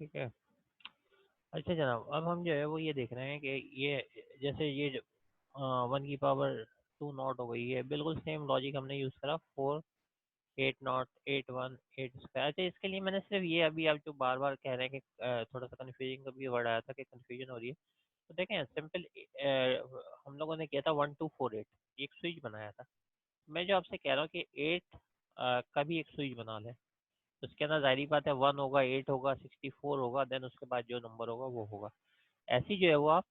ठीक है। अच्छा जनाब, अब हम जो है वो ये देख रहे हैं कि ये जैसे ये जो 1 की पावर 2 नॉट हो गई है, बिल्कुल सेम लॉजिक हमने यूज़ करा 4 8 नॉट 8 1 8 स्क्वायर। अच्छा, इसके लिए मैंने सिर्फ ये अभी आप जो बार बार कह रहे हैं कि थोड़ा सा कन्फ्यूजिंग का भी वर्ड आया था कि कन्फ्यूजन हो रही है, तो देखें सिंपल हम लोगों ने किया था 1248, एक स्विच बनाया था। मैं जो आपसे कह रहा हूँ कि 8 का भी एक स्विच बना लें, तो उसके अंदर जाहिर बात है 1 होगा, 8 होगा, 64 होगा, देन उसके बाद जो नंबर होगा वो होगा। ऐसी जो है वो आप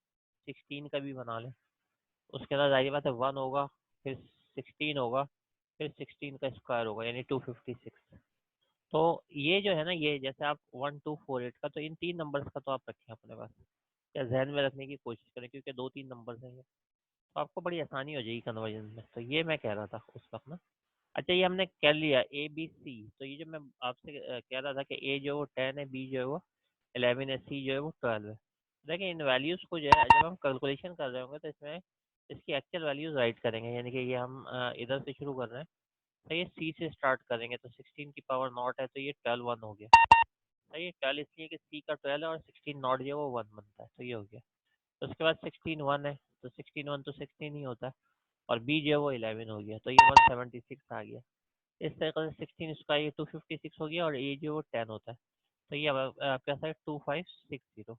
16 का भी बना लें, उसके अंदर जाहिर बात है 1 होगा, फिर 16 होगा, फिर 16 का स्क्वायर होगा यानी 256। तो ये जो है ना, ये जैसे आप 1248 का, तो इन तीन नंबर्स का तो आप रखें अपने पास या जहन में रखने की कोशिश करें, क्योंकि दो तीन नंबर्स हैं ये, तो आपको बड़ी आसानी हो जाएगी कन्वर्जन में। तो ये मैं कह रहा था उस वक्त ना। अच्छा, ये हमने कर लिया ए बी सी। तो ये जो मैं आपसे कह रहा था कि ए जो है वो 10 है, बी जो है वो 11 है, सी जो है वो 12 है। देखिए इन वैल्यूज़ को जो है जब हम कैलकुलेशन कर रहे होंगे तो इसमें इसकी एक्चुअल वैल्यूज़ राइट करेंगे, यानी कि ये हम इधर से शुरू कर रहे हैं, तो ये सी से स्टार्ट करेंगे, तो 16 की पावर 0 है, तो ये 12 1 हो गया। सही है, 12 इसलिए कि सी का 12 है और 16 नॉट जो है वो 1 बनता है, तो ये हो गया। तो उसके बाद 16 1 है, तो 16 1 तो 16 ही होता है, और बी जो है वो 11 हो गया, तो ये 176 आ गया। इस तरीके से 16 इसका ये 256 हो गया, और ए जो वो 10 होता है, तो ये आपके पास है 2560।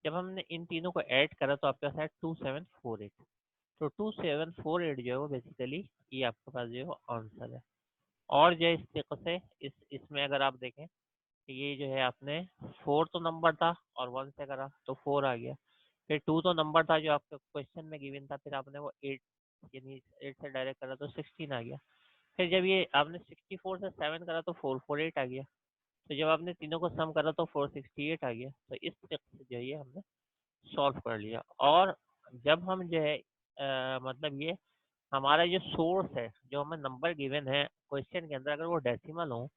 जब हमने इन तीनों को ऐड करा तो आपके पास है 2748। तो 2748 जो है वो बेसिकली ये आपके पास जो है वो आंसर है। और जो है इस तरीके से इसमें अगर आप देखें कि ये जो है आपने 4 तो नंबर था और 1 से करा तो 4 आ गया, फिर 2 तो नंबर था जो आपके क्वेश्चन में गिवन था, फिर आपने वो 8 यानी 8 से डायरेक्ट करा तो 16 आ गया। फिर जब ये आपने 64 से 7 करा तो 448 आ गया। तो जब आपने तीनों को सम करा तो 468 आ गया। तो इस तरीके से जो है ये हमने सॉल्व कर लिया। और जब हम जो है मतलब ये हमारा जो सोर्स है, जो हमें नंबर गिवन है क्वेश्चन के अंदर, अगर वो डेसिमल हो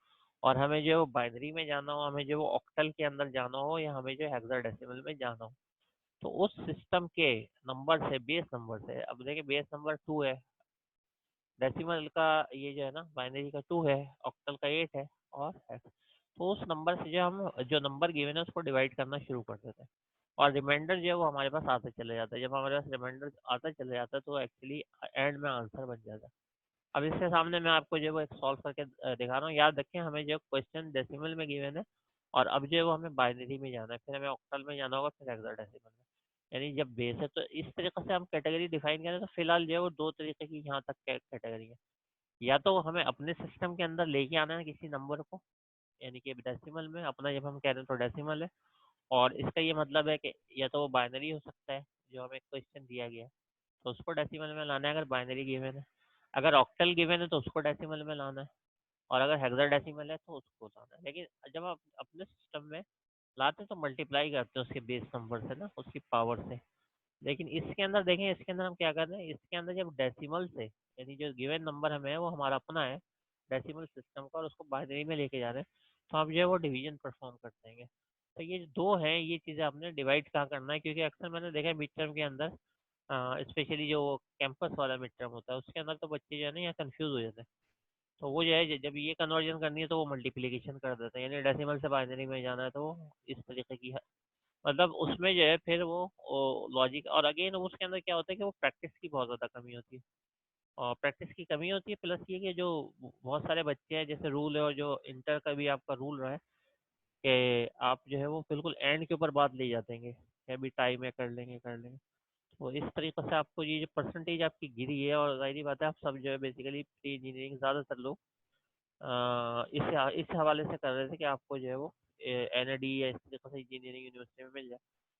और हमें जो बाइनरी में जाना हो, हमें जो ऑक्टल के अंदर जाना हो, या हमें जो हेक्साडेसिमल में जाना हो, तो उस सिस्टम के नंबर से, बेस नंबर से, अब देखिए बेस नंबर 2 है, डेसिमल का ये जो है ना बाइनरी का 2 है, ऑक्टल का 8 है, और हेक्स। तो उस नंबर से जो हम जो नंबर गिवन है उसको डिवाइड करना शुरू कर देते हैं, और रिमाइंडर जो है वो हमारे पास आता चले जाता है। जब हमारे पास रिमाइंडर आता चले जाता है तो एक्चुअली एंड में आंसर बन जाता है। अब इसके सामने मैं आपको जो है वो एक सॉल्व करके दिखा रहा हूँ। याद रखें हमें जो क्वेश्चन डेसिमल में गिवन है, और अब जो है वो हमें बाइनरी में जाना है, फिर हमें ऑक्टल में जाना होगा, फिर हेक्साडेसिमल में। यानी जब बेस है तो इस तरीके से हम कैटेगरी डिफाइन करें, तो फिलहाल जो है वो दो तरीके की यहाँ तक कैटेगरी है। या तो हमें अपने सिस्टम के अंदर लेके आना है किसी नंबर को, यानी कि डेसिमल में अपना जब हम कह रहे हैं तो डेसिमल है, और इसका ये मतलब है कि या तो वो बाइनरी हो सकता है जो हमें क्वेश्चन दिया गया है, तो उसको डेसिमल में लाना है अगर बाइनरी गिवन है। अगर ऑक्टल गिवन है तो उसको डेसिमल में लाना है, और अगर हेक्साडेसिमल है तो उसको लाना है। लेकिन जब आप अपने सिस्टम में लाते हैं तो मल्टीप्लाई करते हैं उसके बेस नंबर से ना, उसकी पावर से। लेकिन इसके अंदर देखें, इसके अंदर हम क्या कर रहे हैं, इसके अंदर जब डेसिमल से, यानी जो गिवन नंबर हमें है वो हमारा अपना है डेसिमल सिस्टम का, और उसको बाइनरी में लेके जा रहे हैं, तो हम जो है वो डिवीजन परफॉर्म कर देंगे। तो ये जो दो हैं ये चीज़ें आपने डिवाइड कहाँ करना है, क्योंकि अक्सर मैंने देखा है मिड टर्म के अंदर, स्पेशली जो कैंपस वाला मिड टर्म होता है उसके अंदर, तो बच्चे जो है ना यहाँ कन्फ्यूज हो जाते हैं। तो वो जो है जब ये कन्वर्जन करनी है तो वो मल्टीप्लिकेशन कर देते हैं, यानी डेसिमल से बाइनरी में जाना है तो वो इस तरीके की मतलब उसमें जो है फिर वो लॉजिक, और अगेन उसके अंदर क्या होता है कि वो प्रैक्टिस की बहुत ज़्यादा कमी होती है, और प्रैक्टिस की कमी होती है, प्लस ये कि जो बहुत सारे बच्चे हैं, जैसे रूल है, और जो इंटर का भी आपका रूल रहा है कि आप जो है वो बिल्कुल एंड के ऊपर बात ले जाते हैं कि अभी टाइम है, कर लेंगे कर लेंगे। तो इस तरीके से आपको ये जो परसेंटेज आपकी गिरी है, और जाहिर सी बात है आप सब जो है बेसिकली प्री इंजीनियरिंग ज़्यादातर लोग इस हवाले से कर रहे थे कि आपको जो है वो NID या इस तरीके से इंजीनियरिंग यूनिवर्सिटी में मिल जाए,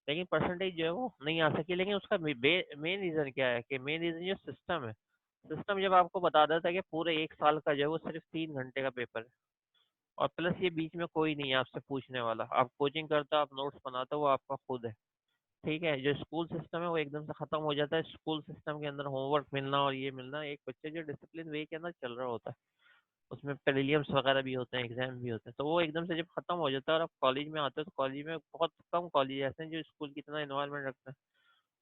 लेकिन परसेंटेज जो है वो नहीं आ सकी। लेकिन उसका मेन रीज़न क्या है कि मेन रीज़न जो सिस्टम है, सिस्टम जब आपको बता देता है कि पूरे एक साल का जो है वो सिर्फ 3 घंटे का पेपर है, और प्लस ये बीच में कोई नहीं है आपसे पूछने वाला, आप कोचिंग करते हो, आप नोट्स बनाते हो, वो आपका खुद है। ठीक है, जो स्कूल सिस्टम है वो एकदम से खत्म हो जाता है। स्कूल सिस्टम के अंदर होमवर्क मिलना और ये मिलना, एक बच्चे जो डिसिप्लिन वे के अंदर चल रहा होता है, उसमें प्रीलिम्स वगैरह भी होते हैं, एग्जाम भी होते हैं, तो वो एकदम से जब खत्म हो जाता है और आप कॉलेज में आते हो, तो कॉलेज में बहुत कम कॉलेज ऐसे हैं जो स्कूल की तरह इन्वायरमेंट रखते हैं।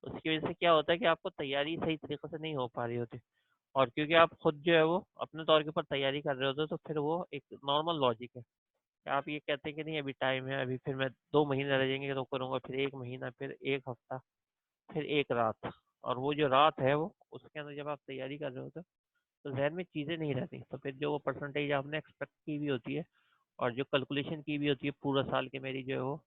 उसकी वजह से क्या होता है कि आपको तैयारी सही तरीके से नहीं हो पा रही होती, और क्योंकि आप खुद जो है वो अपने तौर के ऊपर तैयारी कर रहे होते हो, तो फिर वो एक नॉर्मल लॉजिक है आप ये कहते हैं कि नहीं अभी टाइम है, अभी फिर मैं 2 महीने रह जाएंगे तो करूँगा, फिर 1 महीना, फिर 1 हफ्ता, फिर 1 रात, और वो जो रात है वो उसके अंदर जब आप तैयारी कर रहे होते हो तो जहन में चीज़ें नहीं रहती, तो फिर जो वो परसेंटेज आपने एक्सपेक्ट की भी होती है और जो कैलकुलेशन की भी होती है पूरा साल के, मेरी जो है वो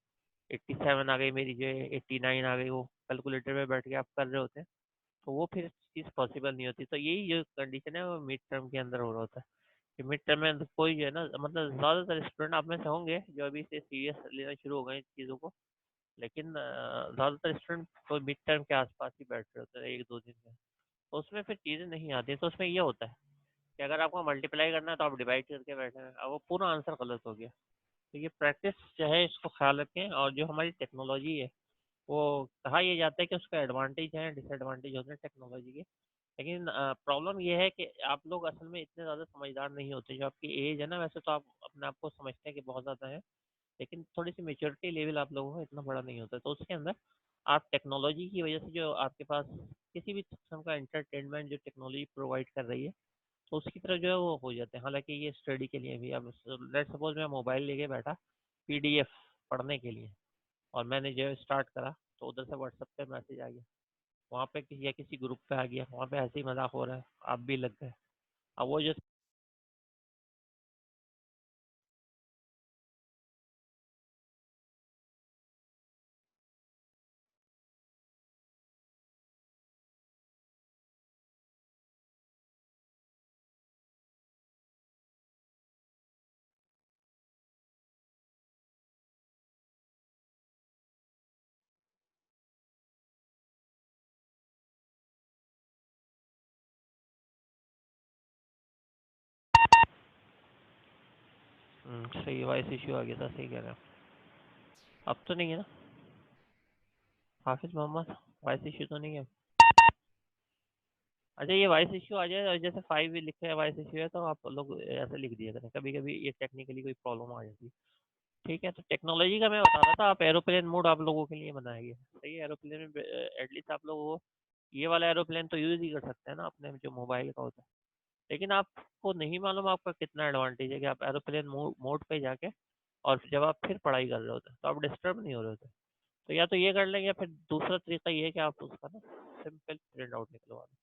87 आ गई, मेरी जो है 89 आ गई, वो कैलकुलेटर में बैठ के आप कर रहे होते हैं, तो वो फिर चीज़ पॉसिबल नहीं होती। तो यही जो कंडीशन है वो मिड टर्म के अंदर हो रहा होता है कि मिड टर्म में तो कोई जो है ना, मतलब ज़्यादातर स्टूडेंट आप में से होंगे जो अभी से सीरियस लेना शुरू हो गए इन चीज़ों को, लेकिन ज़्यादातर स्टूडेंट कोई मिड टर्म के आसपास ही बैठ रहे होते हैं 1-2 दिन में, तो उसमें फिर चीज़ें नहीं आती, तो उसमें ये होता है कि अगर आपको मल्टीप्लाई करना है तो आप डिवाइड करके बैठे हैं, अब वो पूरा आंसर गलत हो गया। तो ये प्रैक्टिस जो है इसको ख्याल रखें, और जो हमारी टेक्नोलॉजी है वो कहा यह जाता है कि उसका एडवांटेज है डिसएडवांटेज होते हैं टेक्नोलॉजी के, लेकिन प्रॉब्लम ये है कि आप लोग असल में इतने ज़्यादा समझदार नहीं होते, जो आपकी एज है ना, वैसे तो आप अपने आप को समझते हैं कि बहुत ज़्यादा है, लेकिन थोड़ी सी मेच्योरिटी लेवल आप लोगों का इतना बड़ा नहीं होता, तो उसके अंदर आप टेक्नोलॉजी की वजह से जो आपके पास किसी भी किस्म का एंटरटेनमेंट जो टेक्नोलॉजी प्रोवाइड कर रही है, तो उसकी तरफ जो है वो हो जाते हैं। हालांकि ये स्टडी के लिए भी, अब लेट सपोज मैं मोबाइल लेके बैठा पीडीएफ पढ़ने के लिए, और मैंने जो है स्टार्ट करा, तो उधर से व्हाट्सएप पे मैसेज आ गया, वहाँ पे किसी या किसी ग्रुप पे आ गया, वहाँ पे ऐसे ही मजाक हो रहा है, आप भी लग गए। अब वो जो सही वॉइस इश्यू आ गया था, सही कह रहे हैं। अब तो नहीं है ना हाफिज मोहम्मद, वॉइस इश्यू तो नहीं है? अच्छा, ये वॉइस इश्यू आ जाए और जैसे 5 भी लिखा है वॉइस इश्यू है, तो आप लोग ऐसे लिख दिया करें, कभी कभी ये टेक्निकली कोई प्रॉब्लम आ जाती है। ठीक है, तो टेक्नोलॉजी का मैं बता रहा था, आप एरोप्लेन मोड आप लोगों के लिए बनाया गया है। सही है, एरोप्लेन में एटलीस्ट आप लोग वो ये वाला एरोप्लेन तो यूज ही कर सकते हैं ना अपने जो मोबाइल का होता है, लेकिन आपको नहीं मालूम आपका कितना एडवांटेज है कि आप एरोप्लेन मोड पे जाके और जब आप फिर पढ़ाई कर रहे होते हैं तो आप डिस्टर्ब नहीं हो रहे होते। तो या तो ये कर लेंगे, या फिर दूसरा तरीका ये है कि आप उसका ना सिंपल प्रिंट आउट निकलवा लें,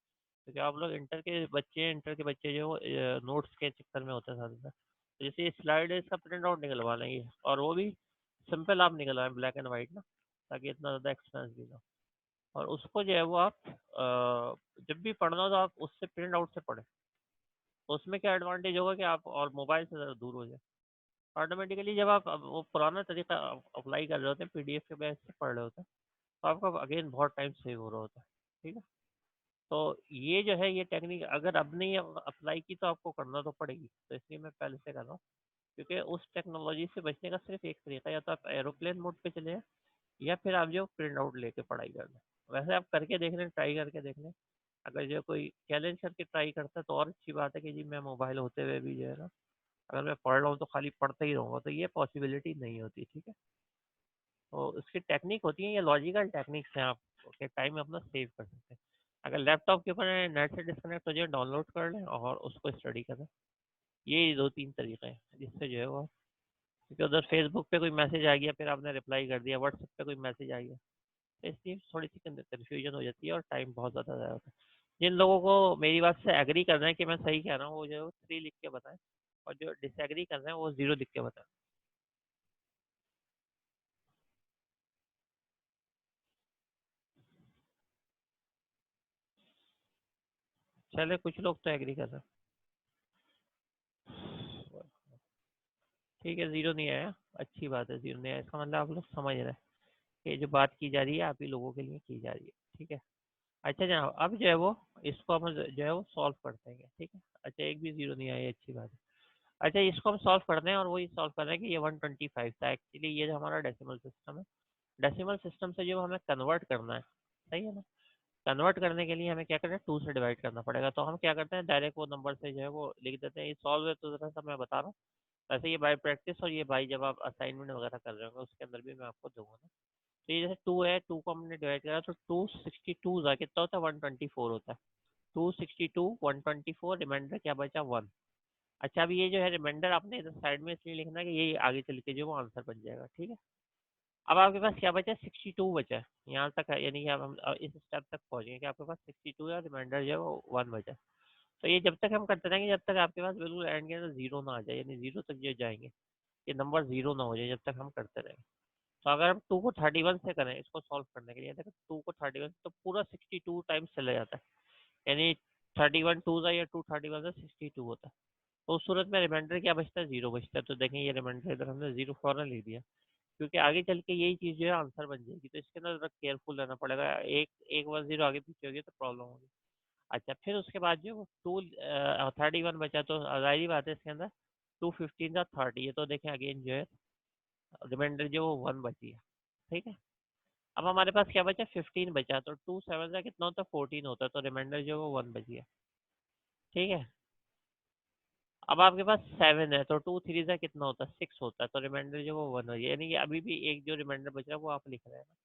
क्योंकि आप लोग इंटर के बच्चे जो नोट्स के चक्कर में होते हैं ज़्यादातर, तो जैसे स्लाइड है इसका प्रिंट आउट निकलवा लेंगे, और वो भी सिंपल आप निकलवाएं ब्लैक एंड वाइट ना, ताकि इतना ज़्यादा एक्सपेंस भी ना हो। और उसको जो है वो आप जब भी पढ़ना हो तो आप उससे प्रिंट आउट से पढ़ें, तो उसमें क्या एडवांटेज होगा कि आप और मोबाइल से ज़रा दूर हो जाए। ऑटोमेटिकली जब आप अब वो पुराना तरीका अप्लाई कर रहे होते हैं, पीडीएफ के बेस से पढ़ रहे होते हैं, तो आपका अगेन बहुत टाइम सेव हो रहा होता है। ठीक है, तो ये जो है ये टेक्निक अगर अब नहीं अप्लाई की तो आपको करना तो पड़ेगी, तो इसलिए मैं पहले से कर रहा हूँ, क्योंकि उस टेक्नोलॉजी से बचने का सिर्फ एक तरीका, या तो आप एरोप्लेन मोड पे चले जाएं, या फिर आप जो प्रिंट आउट लेके पढ़ाई कर लें। वैसे आप करके देख लें, ट्राई करके देख लें, अगर जो कोई चैलेंज करके ट्राई करता है तो और अच्छी बात है कि जी मैं मोबाइल होते हुए भी जो है ना, अगर मैं पढ़ रहा हूँ तो खाली पढ़ते ही रहूँगा, तो ये पॉसिबिलिटी नहीं होती। ठीक है, तो उसकी टेक्निक होती है, ये लॉजिकल टेक्निक्स हैं, आप के टाइम अपना सेव कर सकते हैं। अगर लैपटॉप के ऊपर नेट से डिस्कनेक्ट हो जाए, डाउनलोड कर लें और उसको स्टडी करें। ये 2-3 तरीके हैं जिससे जो है वो, क्योंकि उधर फेसबुक पे कोई मैसेज आ गया फिर आपने रिप्लाई कर दिया, व्हाट्सएप पे कोई मैसेज आ गया, तो इसलिए थोड़ी सी कन्फ्यूजन हो जाती है और टाइम बहुत ज़्यादा ज़्यादा होता है। जिन लोगों को मेरी बात से एग्री कर रहे हैं कि मैं सही कह रहा हूँ, वो जो है 3 लिख के बताएं, और जो डिसएग्री कर रहे हैं वो 0 लिख के बताएं। चले, कुछ लोग तो एग्री कर रहे हैं। ठीक है, 0 नहीं आया, अच्छी बात है, 0 नहीं आया, इसका मतलब आप लोग समझ रहे हैं कि जो बात की जा रही है आप ही लोगों के लिए की जा रही है। ठीक है, अच्छा जनाब, अब जो है वो इसको हम जो है वो सॉल्व करते हैं। ठीक है, अच्छा एक भी 0 नहीं आया, अच्छी बात है। अच्छा, इसको हम सॉल्व करते हैं, और वही सॉल्व कर रहे हैं कि ये 125 था एक्चुअली, ये जो हमारा डेसिमल सिस्टम है, डेसिमल सिस्टम से जो हमें कन्वर्ट करना है, सही है ना, कन्वर्ट करने के लिए हमें क्या करना है, 2 से डिवाइड करना पड़ेगा, तो हम क्या करते हैं डायरेक्ट वो नंबर से जो है वो लिख देते हैं। ये सॉल्व है तो थोड़ा सा मैं बता रहा हूँ, वैसे ये बाय प्रैक्टिस, और ये बाई जब आप असाइनमेंट वगैरह कर रहे होंगे उसके अंदर भी मैं आपको दूंगा ना। तो ये जैसे 2 है, 2 को हमने डिवाइड करा तो 262 का कितना होता है, 124 होता है। 262 124, रिमाइंडर क्या बचा, 1। अच्छा, अभी ये जो है रिमाइंडर आपने इधर साइड में इसलिए लिखना है कि ये आगे चल के जो वो आंसर बन जाएगा, ठीक है। अब आपके पास क्या बचा है, 62 बचा है यहाँ तक है, यानी कि अब हम इस स्टेप तक पहुंच गए कि आपके पास 62 है और रिमाइंडर जो है वो 1 बचा है। तो ये जब तक हम करते रहेंगे जब तक आपके पास बिल्कुल एंड के अंदर जीरो ना आ जाए, यानी जीरो तक जो जाएंगे, ये नंबर जीरो ना हो जाए, जब तक हम करते रहेंगे। तो अगर हम 2 को 31 से करें इसको सॉल्व करने के लिए, देखो 2 को 31 तो पूरा 62 टाइम्स चला जाता है, यानी 31 टू सा या 2 31 से 62 होता है। तो उस सूरत में रिमाइंडर क्या बचता है, जीरो बचता है। तो देखें ये रिमाइंडर इधर हमने जीरो फौरन लिख दिया, क्योंकि आगे चल के यही चीज़ जो है आंसर बन जाएगी। तो इसके अंदर केयरफुल रहना पड़ेगा, एक एक 1 0 आगे पीछे होगी तो प्रॉब्लम होगी। अच्छा, फिर उसके बाद जो वो 31 बचा, तो जाहिर ही बात है इसके अंदर 2 15 30, ये तो देखें अगेन जो है रिमाइंडर जो वो 1 बची है, ठीक है। अब हमारे पास क्या बचा, 15 बचा, तो 2 7 का कितना होता है, 14 होता है, तो रिमाइंडर जो वो 1 बची है, ठीक है। अब आपके पास 7 है, तो 2 3 का कितना होता है, 6 होता है, तो रिमाइंडर जो वो 1 हो गया, यानी कि अभी भी एक जो रिमाइंडर बच रहा है वो आप लिख रहे हैं ना।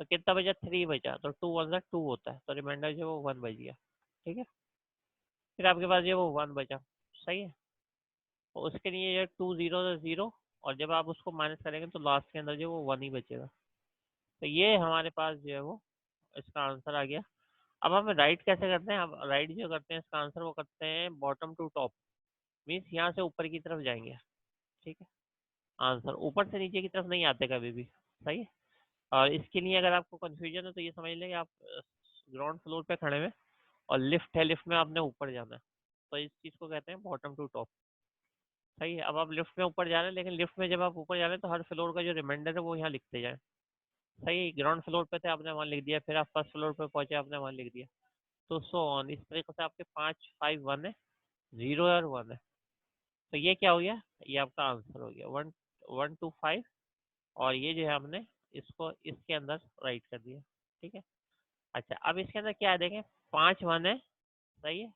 तो कितना बचा, 3 बचा, तो 2 1 का 2 होता है, तो रिमाइंडर जो वो 1 बच गया, ठीक है। फिर आपके पास जो वो 1 बचा, सही है। तो उसके लिए ये 2 0 0, और जब आप उसको माइनस करेंगे तो लास्ट के अंदर जो वो 1 ही बचेगा। तो ये हमारे पास जो है वो इसका आंसर आ गया। अब हम राइट कैसे करते हैं, अब राइट जो करते हैं इसका आंसर वो करते हैं बॉटम टू टॉप, मीन्स यहाँ से ऊपर की तरफ जाएंगे, ठीक है। आंसर ऊपर से नीचे की तरफ नहीं आते कभी भी, सही है। और इसके लिए अगर आपको कंफ्यूजन है तो ये समझ लें कि आप ग्राउंड फ्लोर पे खड़े हुए और लिफ्ट है, लिफ्ट में आपने ऊपर जाना है, तो इस चीज़ को कहते हैं बॉटम टू टॉप, सही है। अब आप लिफ्ट में ऊपर जा रहे हैं, लेकिन लिफ्ट में जब आप ऊपर जा रहे हैं तो हर फ्लोर का जो रिमाइंडर है वो यहाँ लिखते जाए, सही। ग्राउंड फ्लोर पे थे आपने वहाँ लिख दिया, फिर आप फर्स्ट फ्लोर पे पहुंचे आपने वहाँ लिख दिया, तो सो ऑन, इस तरीके से आपके 5 5 1 है, 0 और 1 है। तो ये क्या हो गया, ये आपका आंसर हो गया 1 1 2 5, और ये जो है हमने इसको इसके अंदर राइट कर दिया, ठीक है। अच्छा, अब इसके अंदर क्या है देखें, 5 1 है, सही है,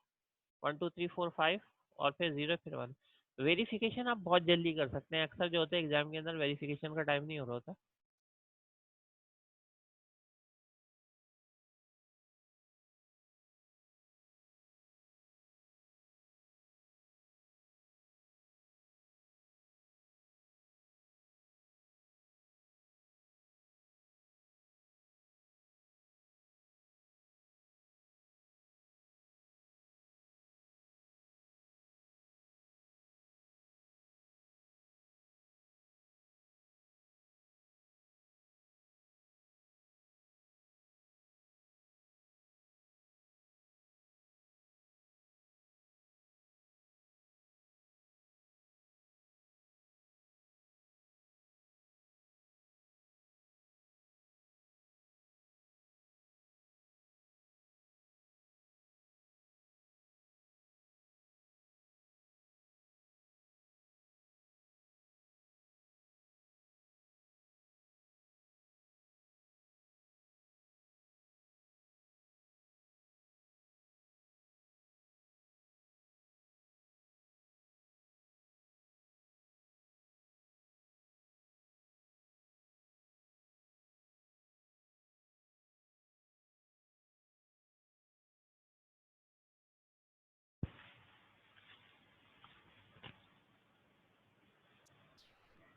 1 2 3 4 5, और फिर 0 फिर 1। वेरिफिकेशन आप बहुत जल्दी कर सकते हैं, अक्सर जो होता है एग्जाम के अंदर वेरिफिकेशन का टाइम नहीं हो रहा होता।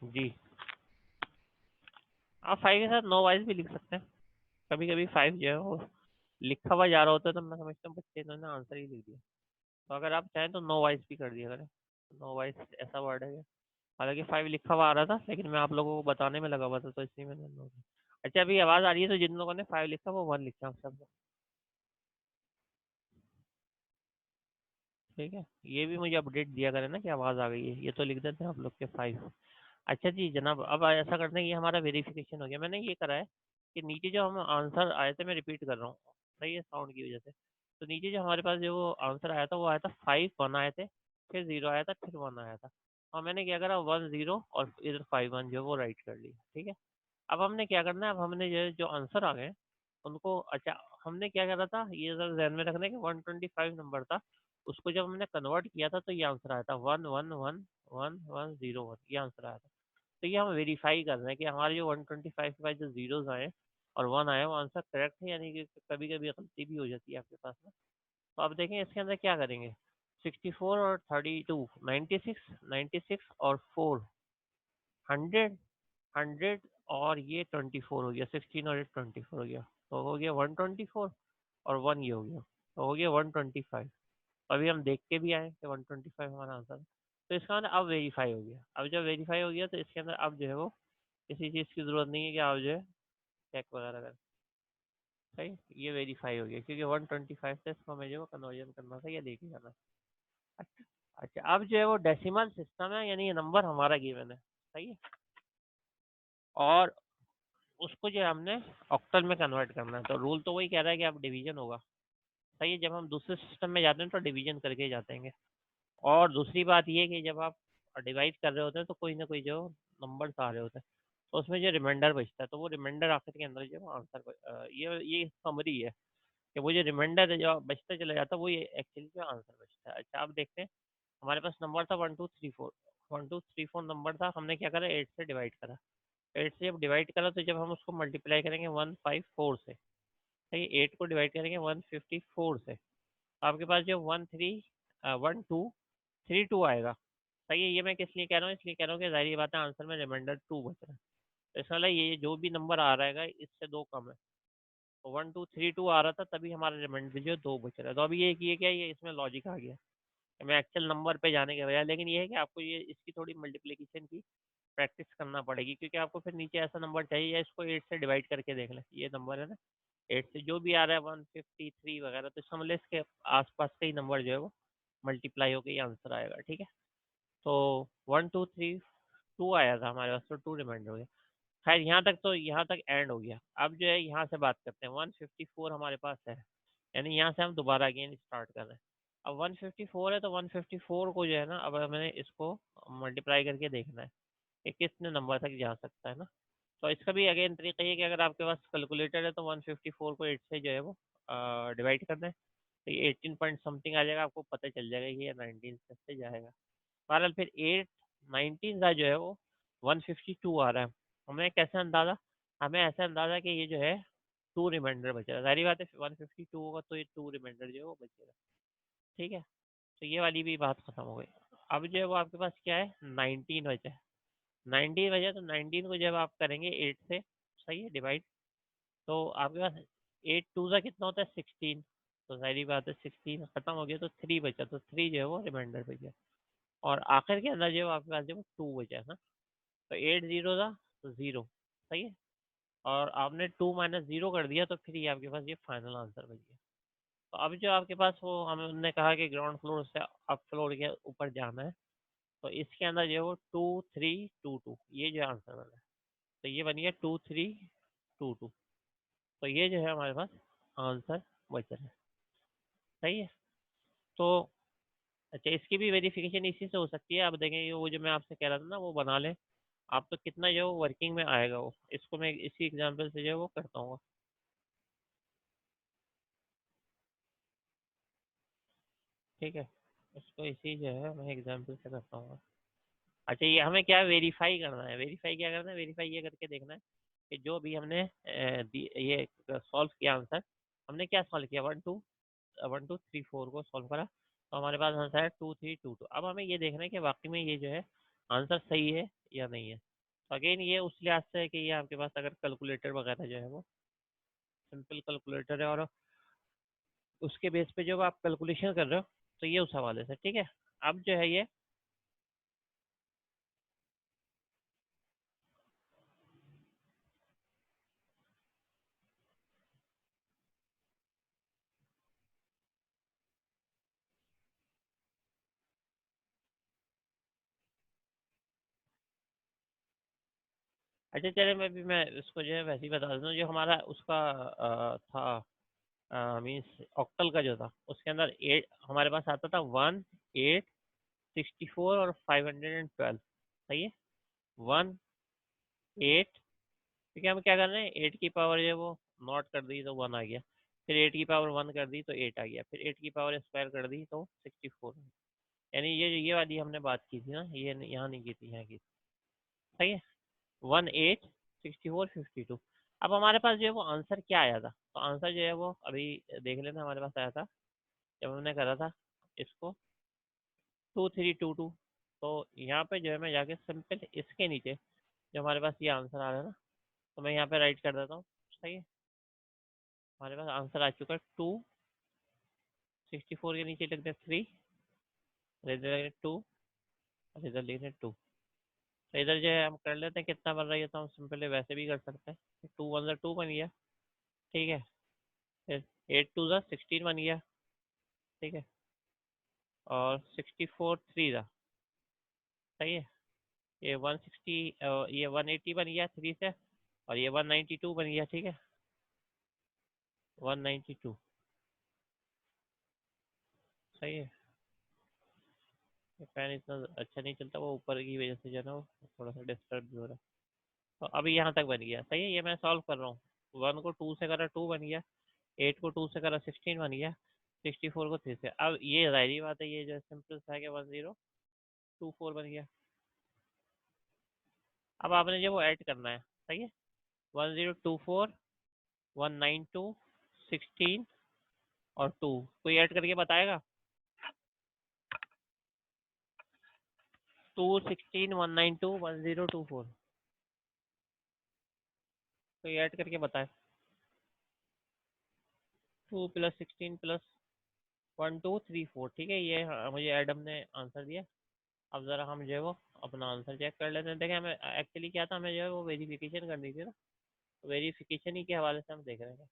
जी, आप 5 के साथ नो वाइज भी लिख सकते हैं, कभी कभी 5 जो है वो लिखा हुआ जा रहा होता है, तो मैं समझता हूँ बच्चे इन्होंने आंसर ही लिख दिया। तो अगर आप चाहें तो नो वाइज भी कर दिया करें, नो वाइज ऐसा वर्ड है। हालांकि 5 लिखा हुआ आ रहा था, लेकिन मैं आप लोगों को बताने में लगा हुआ था, तो इसलिए मैंने नो। अच्छा, अभी आवाज़ आ रही है, तो जिन लोगों ने 5 लिखा वो 1 लिखा सब, ठीक है। ये भी मुझे अपडेट दिया करें ना कि आवाज़ आ गई है, ये तो लिख देते हैं आप लोग के 5। अच्छा जी जनाब, अब ऐसा करते हैं, ये हमारा वेरिफिकेशन हो गया। मैंने ये करा है कि नीचे जो हम आंसर आए थे, मैं रिपीट कर रहा हूँ, सही है, साउंड की वजह से। तो नीचे जो हमारे पास जो वो आंसर आया था वो आया था 5 1 आए थे, फिर 0 आया था, फिर 1 आया था। और मैंने क्या करा, 1 0 और इधर 5 1 जो वो राइट कर लिया, ठीक है। अब हमने क्या करना है, अब हमने जो जो आंसर आ गए उनको, अच्छा, हमने क्या करा था ये जरा ध्यान में रखना है कि 125 नंबर था, उसको जब हमने कन्वर्ट किया था तो ये आंसर आया था 1 1 1 1 1 0 1, ये आंसर आया था। तो ये हम वेरीफाई कर रहे हैं कि हमारे जो 125 के बाद जो जीरोस आए और 1 आया वो आंसर करेक्ट है, यानी कि कभी कभी गलती भी हो जाती है आपके पास में। तो अब देखें इसके अंदर क्या करेंगे, 64 और 32, 96, 96 और 4, 100, 100 और ये 24 हो गया, 16 और 24 हो गया, तो हो गया 124 और 1 ये हो गया, तो हो गया 125। अभी हम देख के भी आए कि 125 हमारा आंसर है। तो इसका मतलब अब वेरीफाई हो गया। अब जब वेरीफाई हो गया तो इसके अंदर अब जो है वो किसी चीज़ की ज़रूरत नहीं है कि आप जो है चेक वगैरह करें। सही, ये वेरीफाई हो गया क्योंकि 125 से इसको हमें जो है कन्वर्जन करना था, ये लेके जाना है। अच्छा, अच्छा, अब जो है वो डेसिमल सिस्टम है, यानी ये नंबर हमारा गिवन है। सही है, और उसको जो है हमने ऑक्टल में कन्वर्ट करना है। तो रूल तो वही कह रहा है कि अब डिवीजन होगा। सही है, जब हम दूसरे सिस्टम में जाते हैं तो डिवीजन करके ही जाते हैं। और दूसरी बात ये कि जब आप डिवाइड कर रहे होते हैं तो कोई ना कोई जो नंबर्स आ रहे होते हैं, तो उसमें जो रिमाइंडर बचता है तो वो रिमाइंडर आखिर के अंदर जो आंसर, ये समरी है कि वो जो रिमाइंडर जो बचता चला जाता है वो ये एक्चुअली जो आंसर बचता है। अच्छा, आप देखते हैं हमारे पास नंबर था 1 2 3 4, 1 2 3 4 नंबर था, हमने क्या करा 8 से डिवाइड करा। 8 से जब डिवाइड करा तो जब हम उसको मल्टीप्लाई करेंगे 154 से, सही, 8 को डिवाइड करेंगे 154 से, आपके पास जो 1232 आएगा। सही है, ये मैं किस लिए कह रहा हूँ, इसलिए कह रहा हूँ कि जाहिर बात है आंसर में रिमाइंडर 2 बच रहा है। तो इसका मतलब ये जो भी नंबर आ रहेगा इससे 2 कम है। तो 1232 आ रहा था तभी हमारा रिमाइंडर जो 2 बच रहा है। तो अभी ये क्या, ये इसमें लॉजिक आ गया कि मैं एक्चुअल नंबर पे जाने के बजाय, लेकिन ये है कि आपको ये इसकी थोड़ी मल्टीप्लिकेशन की प्रैक्टिस करना पड़ेगी, क्योंकि आपको फिर नीचे ऐसा नंबर चाहिए या इसको 8 से डिवाइड करके देख लें। ये नंबर है ना 8 से जो भी आ रहा है 153 वगैरह, तो समझ लें इसके आसपास का ही नंबर जो है वो मल्टीप्लाई होकर ये आंसर आएगा। ठीक है, तो 1 2 3 2 आया था हमारे पास, तो 2 रिमाइंडर हो गया। खैर यहाँ तक तो यहाँ तक एंड हो गया। अब जो है यहाँ से बात करते हैं, 154 हमारे पास है, यानी यहाँ से हम दोबारा अगेन स्टार्ट कर रहे हैं। अब 154 है तो 154 को जो है ना अब हमें इसको मल्टीप्लाई करके देखना है कि कितने नंबर तक जा सकता है ना। तो इसका भी अगेन तरीका ये है कि अगर आपके पास कैलकुलेटर है तो 154 को 8 से जो है वो डिवाइड करना है, तो ये 18 पॉइंट समथिंग आ जाएगा, आपको पता चल जाएगा कि ये 19 से जाएगा। बहरहाल फिर 8 19 का जो है वो 152 आ रहा है। हमें कैसे अंदाज़ा, हमें ऐसा अंदाज़ा कि ये जो है 2 रिमाइंडर बचेगा। जाहिर बात है 152 होगा तो ये 2 रिमाइंडर जो है वो बचेगा। ठीक है, तो ये वाली भी बात खत्म हो गई। अब जो है वो आपके पास क्या है, 19 बचा है। 19 बचा, तो 19 को जब आप करेंगे 8 से, सही है, डिवाइड, तो आपके पास 8 टू का कितना होता है 16। तो सारी बात है 16 खत्म हो गया तो 3 बचा, तो 3 जो है वो रिमाइंडर बच गया। और आखिर के अंदर जो आपके पास जो 2 बचा है ना, तो 8 जीरो था तो 0, सही है, और आपने 2 माइनस 0 कर दिया तो फिर ये आपके पास ये फाइनल आंसर बच गया। तो अब जो आपके पास वो हमने कहा कि ग्राउंड फ्लोर से अप फ्लोर के ऊपर जाना है, तो इसके अंदर जो है वो 2322 ये जो आंसर बना है, तो ये बन गया 2322। तो ये जो है हमारे पास आंसर बच रहा है। सही है, तो अच्छा, इसकी भी वेरिफिकेशन इसी से हो सकती है। आप देखेंगे वो जो मैं आपसे कह रहा था ना वो बना लें आप, तो कितना जो वर्किंग में आएगा वो, इसको मैं इसी एग्जांपल से जो है वो करता हूँ। ठीक है, इसको इसी जो है मैं एग्जांपल से करता हूँ। अच्छा, ये हमें क्या वेरीफाई करना है, वेरीफाई क्या करना है, वेरीफाई ये करके देखना है कि जो भी हमने ये सॉल्व किया आंसर, हमने क्या सॉल्व किया 1 2 3 4 को सॉल्व करा, तो हमारे पास आंसर है 2322। अब हमें ये देखना है कि वाकई में ये जो है आंसर सही है या नहीं है। तो अगेन ये उस लिहाज से है कि ये आपके पास अगर कैलकुलेटर वगैरह जो है वो सिंपल कैलकुलेटर है और उसके बेस पे जो आप कैलकुलेशन कर रहे हो, तो ये उस हवाले से ठीक है। अब जो है ये, अच्छा चले मैं इसको जो है वैसे ही बता देता हूँ। जो हमारा उसका था मीन्स ऑक्टल का जो था उसके अंदर 8 हमारे पास आता था, 1 8 64 और 512। सही है, 1 8, ठीक है, हम क्या कर रहे हैं 8 की पावर जो है वो नॉट कर दी तो 1 आ गया, फिर 8 की पावर 1 कर दी तो 8 आ गया, फिर 8 की पावर स्क्वायर कर दी तो 64। यानी ये वाली हमने बात की थी ना, ये यहाँ नहीं की थी, यहाँ की थी। सही है, 1 8 64 52। अब हमारे पास जो है वो आंसर क्या आया था, तो आंसर जो है वो अभी देख लेना, हमारे पास आया था जब हमने करा था इसको 2322। तो यहाँ पे जो है मैं जाके सिंपल इसके नीचे जो हमारे पास ये आंसर आ रहा है ना, तो मैं यहाँ पे राइट कर देता हूँ। सही है, हमारे पास आंसर आ चुका है 264 के नीचे लिख दें 3, और इधर लिख दें 2, और इधर लिख दें 2। तो इधर जो है हम कर लेते हैं कितना बन रहा है, तो हम सिंपली वैसे भी कर सकते हैं। 2 1 2 बन गया, ठीक है। फिर 8 2 16 बन गया, ठीक है। और 64 3 था, सही है। ये 160, ये 180 बन गया 3 से, और ये 192 बन गया, ठीक है। 192, सही है। ये फैन इतना अच्छा नहीं चलता, वो ऊपर की वजह से जो है ना वो थोड़ा सा डिस्टर्ब भी हो रहा है। तो अभी यहाँ तक बन गया, सही है। ये मैं सॉल्व कर रहा हूँ। 1 को 2 से करा 2 बन गया, 8 को 2 से करा 16 बन गया, 64 को 3 से। अब ये जाहिर बात है, ये जो सिंपल सा है कि 1024 बन गया। अब आपने जो वो ऐड करना है, सही है। 1024, 192, 16 और 2, कोई ऐड करके बताएगा? 2 16 192 1024, कोई ऐड करके बताए। 2 + 16 + 1 2 3 4, ठीक है। ये मुझे एडम ने आंसर दिया। अब ज़रा हम जो है वो अपना आंसर चेक कर लेते हैं। देखें, हमें एक्चुअली क्या था, हमें जो है वो वेरिफिकेशन करनी थी ना, तो वेरिफिकेशन ही के हवाले से हम देख रहे हैं।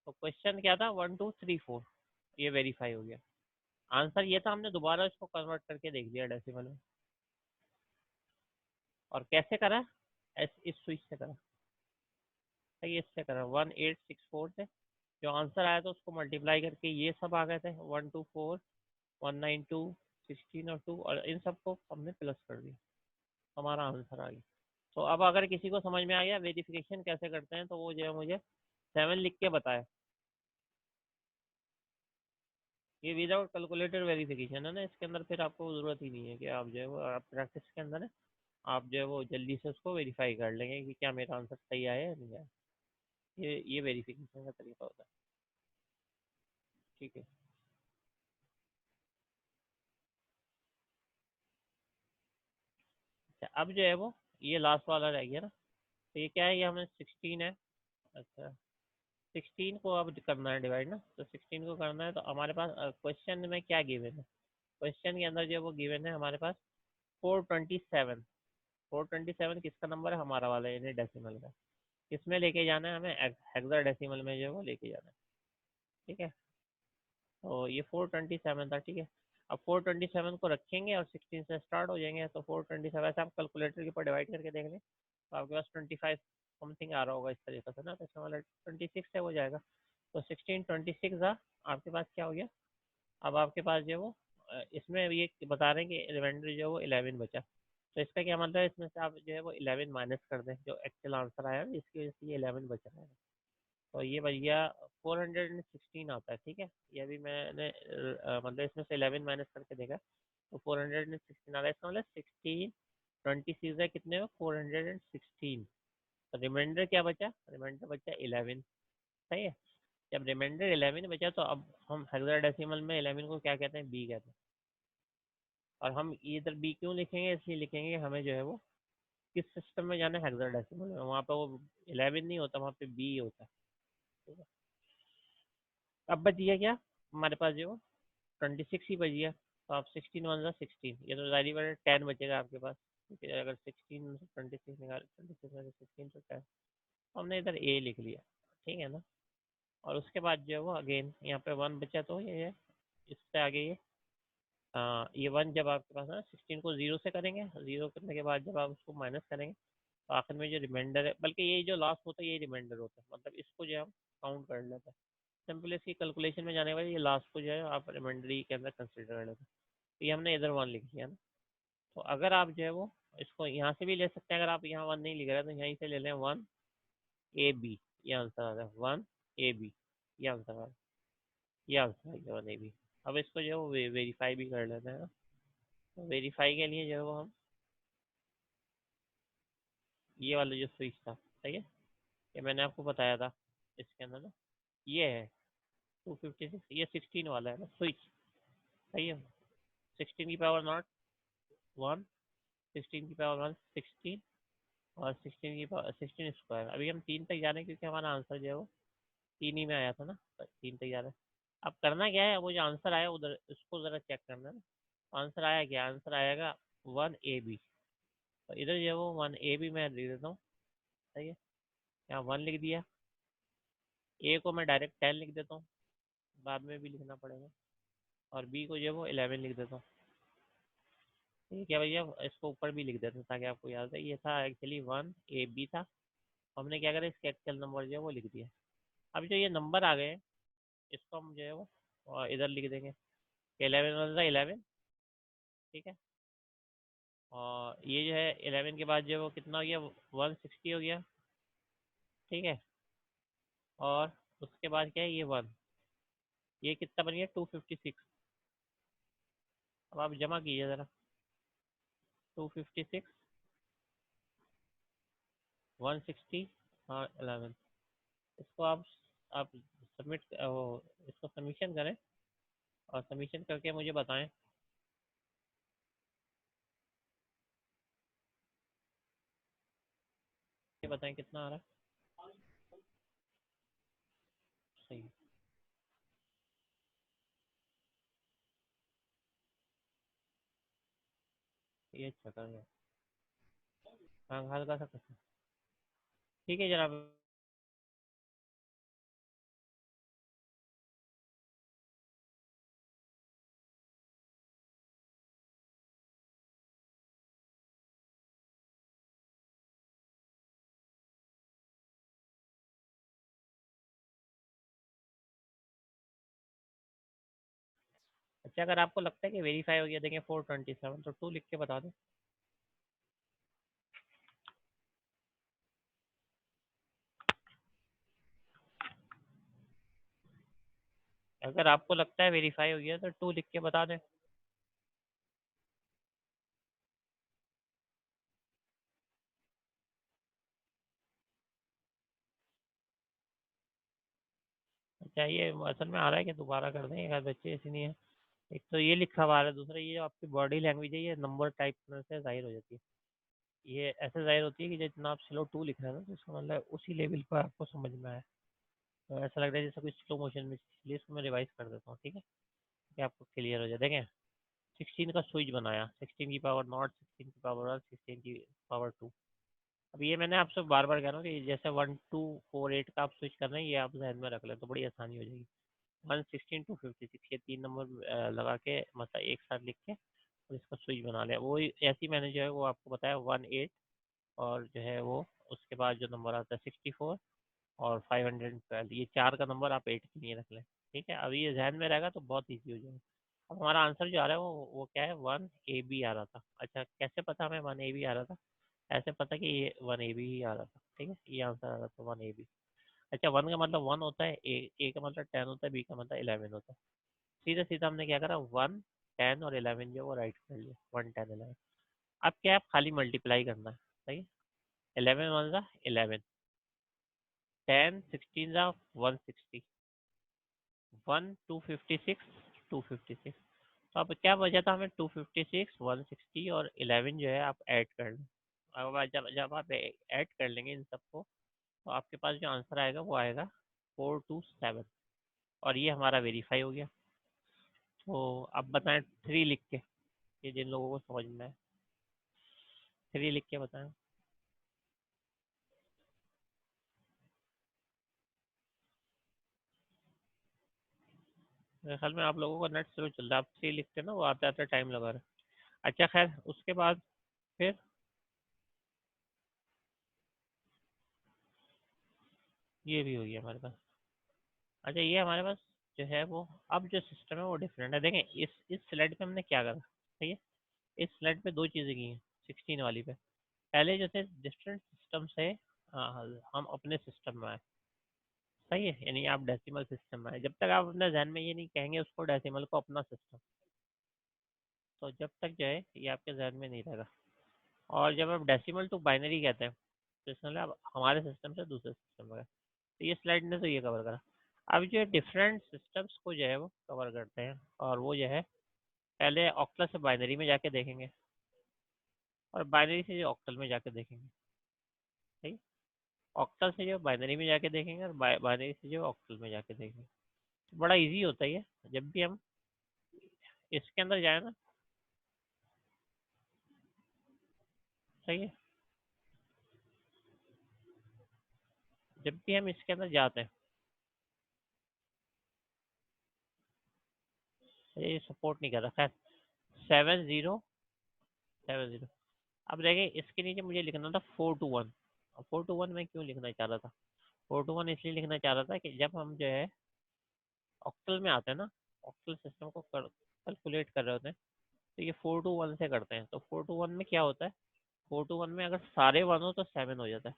तो क्वेश्चन क्या था, 1 2 3 4, ये वेरीफाई हो गया। आंसर ये था, हमने दोबारा इसको कन्वर्ट करके देख लिया डेसिमल में। और कैसे करा? इस स्विच से करा, सही है, इससे करा 1864 से। जो आंसर आया था उसको मल्टीप्लाई करके ये सब आ गए थे, 124, 192, 16 और 2, और इन सबको हमने प्लस कर दिया, हमारा आंसर आ गया। तो अब अगर किसी को समझ में आ गया वेरिफिकेशन कैसे करते हैं, तो वो जो है मुझे 7 लिख के बताए। ये विदाउट कैलकुलेटर वेरिफिकेशन है ना, इसके अंदर फिर आपको ज़रूरत ही नहीं है कि आप जो है वो, आप प्रैक्टिस के अंदर है, आप जो है वो जल्दी से उसको वेरीफाई कर लेंगे कि क्या मेरा आंसर सही आया या नहीं आया। ये वेरिफिकेशन का तरीका होता है, ठीक है। अच्छा, अब जो है वो ये लास्ट वाला रह गया ना। तो ये क्या है, ये हमें 16 है। अच्छा, 16 को अब करना है डिवाइड ना, तो 16 को करना है। तो हमारे पास क्वेश्चन में क्या गिवन है, क्वेश्चन के अंदर जो वो गिवन है हमारे पास 427। 427 किसका नंबर है, हमारा वाला, यानी डेसिमल का। किसमें लेके जाना है हमें, हेक्सा डेसिमल में जो है वो लेके जाना है, ठीक है। तो ये 427 था, ठीक है। अब 427 को रखेंगे और 16 से स्टार्ट हो जाएंगे। तो 427 ऐसे आप कैलकुलेटर के ऊपर डिवाइड करके देख लें, तो आपके पास 25 समथिंग आ रहा होगा इस तरीके से ना, तो इसमें वाला 26 है, हो जाएगा। तो 16 26 था, आपके पास क्या हो गया। अब आपके पास जो है वो इसमें ये बता रहे हैं कि रिमाइंडर जो है वो 11 बचा। तो इसका क्या मतलब है, इसमें से आप जो है वो 11 माइनस कर दें, जो एक्चुअल आंसर आया है इसकी वजह से ये 11 बच रहा है। तो ये बच गया 416 आता है, ठीक है। ये अभी मैंने मतलब इसमें से 11 माइनस करके देखा, तो 416 आ रहा है। इसका मतलब 16 26 है, कितने में, 416। तो रिमाइंडर क्या बचा, रिमाइंडर बचा 11, सही है। जब रिमाइंडर 11 बचा, तो अब हम हेक्साडेसिमल में 11 को क्या कहते हैं, बी कहते हैं। और हम इधर बी क्यों लिखेंगे, इसलिए लिखेंगे हमें जो है वो किस सिस्टम में जाना है, हेक्साडेसिमल में। वहाँ पे वो 11 नहीं होता, वहाँ पे बी होता है, ठीक है। अब बच गया क्या हमारे पास, जो 26 ही बच गया। तो आप 16 1 16, ये तो जारी बात है 10 बचेगा आपके पास, ठीक है। अगर 16 में से 26 निकाल, 26 में से 16 तो 10, हमने इधर ए लिख लिया, ठीक है ना। और उसके बाद जो है वो अगेन यहाँ पे 1 बचा, तो ये है, इससे आगे ये 1 जब आपके पास है, 16 को 0 से करेंगे, 0 करने के बाद जब आप उसको माइनस करेंगे, तो आखिर में जो रिमाइंडर है, बल्कि ये जो लास्ट होता है ये रिमाइंडर होता है, मतलब इसको जो है हम काउंट कर लेते हैं। सिंपल इसकी कैलकुलेशन में जाने के बाद ये लास्ट को जो है आप रिमाइंडर के अंदर कंसिडर कर लेते हैं। तो ये हमने इधर 1 लिख दिया ना। तो अगर आप जो है वो इसको यहाँ से भी ले सकते हैं, अगर आप यहाँ 1 नहीं लिख रहे तो यहीं से ले लें 1 AB, ये आंसर आ रहा है 1 AB, ये आंसर आ रहा है, ये आंसर आ गया 1 AB। अब इसको जो है वो वेरीफाई भी कर लेते हैं ना। तो वेरीफाई के लिए जो है वो हम ये वाला जो स्विच था, सही है, ये मैंने आपको बताया था इसके अंदर ना, ये है 256, ये 16 वाला है ना स्विच, सही है। 16 की पावर नॉट 1, 16 की पावर 1 16, और 16 की पावर 16 स्क्वायर। अभी हम 3 तक जा रहे हैं क्योंकि हमारा आंसर जो है वो 3 ही में आया था ना, तो 3 तक जा रहे हैं। अब करना क्या है, वो जो आंसर आया उधर उसको ज़रा चेक करना है ना। आंसर आया क्या, आंसर आएगा 1 AB। तो इधर जो है वो 1 AB मैं लिख देता हूँ। सही है, यहाँ 1 लिख दिया। ए को मैं डायरेक्ट 10 लिख देता हूँ, बाद में भी लिखना पड़ेगा। और बी को जो है वो 11 लिख देता हूँ। ठीक है भैया, इसको ऊपर भी लिख देते हैं ताकि आपको याद रहे। ये था एक्चुअली 1AB था। हमने क्या करा, इसके एक्चुअल नंबर जो है वो लिख दिया। अब जो ये नंबर आ गए हैं, इसको हम जो है वो इधर लिख देंगे। 11 वन ज़ा 11। ठीक है, और ये जो है 11 के बाद जो है वो कितना हो गया, 160 हो गया। ठीक है, और उसके बाद क्या है, ये 1, ये कितना बन गया 256। अब आप जमा कीजिए ज़रा, 256, 160 और 11। इसको आप सबमिट वो इसको सबमिशन करें, और सबमिशन करके मुझे बताएं। ये बताएं कितना आ रहा है। सही, ये अच्छा कर रहे हैं। हाँ, हल्का सा कसर। ठीक है जनाब। अच्छा, अगर आपको लगता है कि वेरीफाई हो गया, देखें 427, तो 2 लिख के बता दें। अगर आपको लगता है वेरीफाई हो गया तो 2 लिख के बता दें। अच्छा, ये असल में आ रहा है कि दोबारा कर दें, एक आध बच्चे ऐसे नहीं है। एक तो ये लिखा हुआ आ रहा है, दूसरा ये जो आपकी बॉडी लैंग्वेज है, ये नंबर टाइप करने से जाहिर हो जाती है। ये ऐसे जाहिर होती है कि जितना आप स्लो 2 लिख रहे हैं ना, तो इसका मतलब उसी लेवल पर आपको समझ में आया। तो ऐसा लग रहा है जैसे कुछ स्लो मोशन में, इसलिए इसको मैं रिवाइज कर देता हूँ। ठीक है, कि आपको क्लियर हो जाए। देखें, 16 का स्विच बनाया, 16 की पावर नॉट, 16 की पावर 1, 16 की पावर 2। अब ये मैंने आपसे बार बार कह रहा हूँ कि जैसे 1248 का आप स्विच कर रहे हैं, ये आप जहन में रख लें तो बड़ी आसानी हो जाएगी। 116 256, ये 3 नंबर लगा के मतलब एक साथ लिख के और इसका स्विच बना लिया। वो ऐसी मैंने जो है वो आपको बताया 18, और जो है वो उसके बाद जो नंबर आता है 64 और 512, ये 4 का नंबर आप 8 के लिए रख लें। ठीक है, अब ये जहन में रहेगा तो बहुत ईजी हो जाएगा। अब हमारा आंसर जो आ रहा है वो क्या है, 1AB आ रहा था। अच्छा, कैसे पता हमें 1AB आ रहा था, ऐसे पता कि ये 1AB ही आ रहा था। ठीक है, ये आंसर आ रहा था 1AB। अच्छा, 1 का मतलब 1 होता है, ए का मतलब 10 होता है, बी का मतलब 11 होता है। सीधा सीधा हमने क्या करा, 1 10 और 11 जो वो राइट कर लिया, 1 10 11। अब क्या है, खाली मल्टीप्लाई करना है। सही है, 11 वन ज़ा 11, 10 16 ज़ा 160, 1 256, 256। तो अब क्या बचा था हमें, 256 160 और 11 जो है आप ऐड कर लें। अब जब जब आप ऐड कर लेंगे इन सबको, तो आपके पास जो आंसर आएगा वो आएगा 427, और ये हमारा वेरीफाई हो गया। तो अब बताएं 3 लिख के, ये जिन लोगों को समझ में है, 3 लिख के बताएं। मेरे ख्याल में आप लोगों का नेट स्लो चल रहा है, आप 3 लिखते ना, वो आते आते टाइम लगा रहा है। अच्छा खैर, उसके बाद फिर ये भी हो गया हमारे पास। अच्छा, ये हमारे पास जो है वो, अब जो सिस्टम है वो डिफरेंट है। देखें, इस स्लाइड पे हमने क्या करा, ठीक है, इस स्लाइड पे 2 चीज़ें की हैं 16 वाली पे। पहले जो थे डिफरेंट सिस्टम से हम अपने सिस्टम में आए। सही है, यानी आप डेसिमल सिस्टम में आए। जब तक आप अपने जहन में ये नहीं कहेंगे उसको डेसिमल को अपना सिस्टम, तो जब तक जो है ये आपके जहन में नहीं रहेगा। और जब आप डेसिमल टू बाइनरी कहते हैं, तो इसका मतलब आप हमारे सिस्टम से दूसरे सिस्टम में गए। तो ये स्लाइड ने तो ये कवर करा। अब जो डिफरेंट सिस्टम्स को जो है वो कवर करते हैं, और वो जो है पहले ऑक्टल से बाइनरी में जाके देखेंगे और बाइनरी से जो ऑक्टल में जाके देखेंगे। सही। ऑक्टल से जो बाइनरी में जाके देखेंगे और बाइनरी से जो ऑक्टल में जाके देखेंगे। तो बड़ा इजी होता है ये, जब भी हम इसके अंदर जाए ना। सही है। जब भी हम इसके अंदर जाते हैं, ये सपोर्ट नहीं कर रहा, खैर। 7070। अब देखें इसके नीचे मुझे लिखना था 421। अब 421 में क्यों लिखना चाह रहा था? 421 इसलिए लिखना चाह रहा था कि जब हम जो है ऑक्टल में आते हैं ना, ऑक्टल सिस्टम को कैलकुलेट कर रहे होते हैं, तो ये 421 से करते हैं। तो 421 में क्या होता है? 421 में अगर सारे वन हो तो 7 हो जाता है।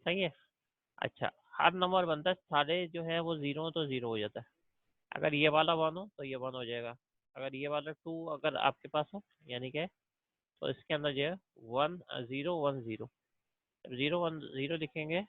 सही है। अच्छा, हर नंबर बनता है, सारे जो है वो जीरो हो तो जीरो हो जाता है। अगर ये वाला वन हो तो ये वन हो जाएगा। अगर ये वाला टू अगर आपके पास हो, यानी कि तो इसके अंदर जो है वन जीरो वन जीरो। जब जीरो वन जीरो लिखेंगे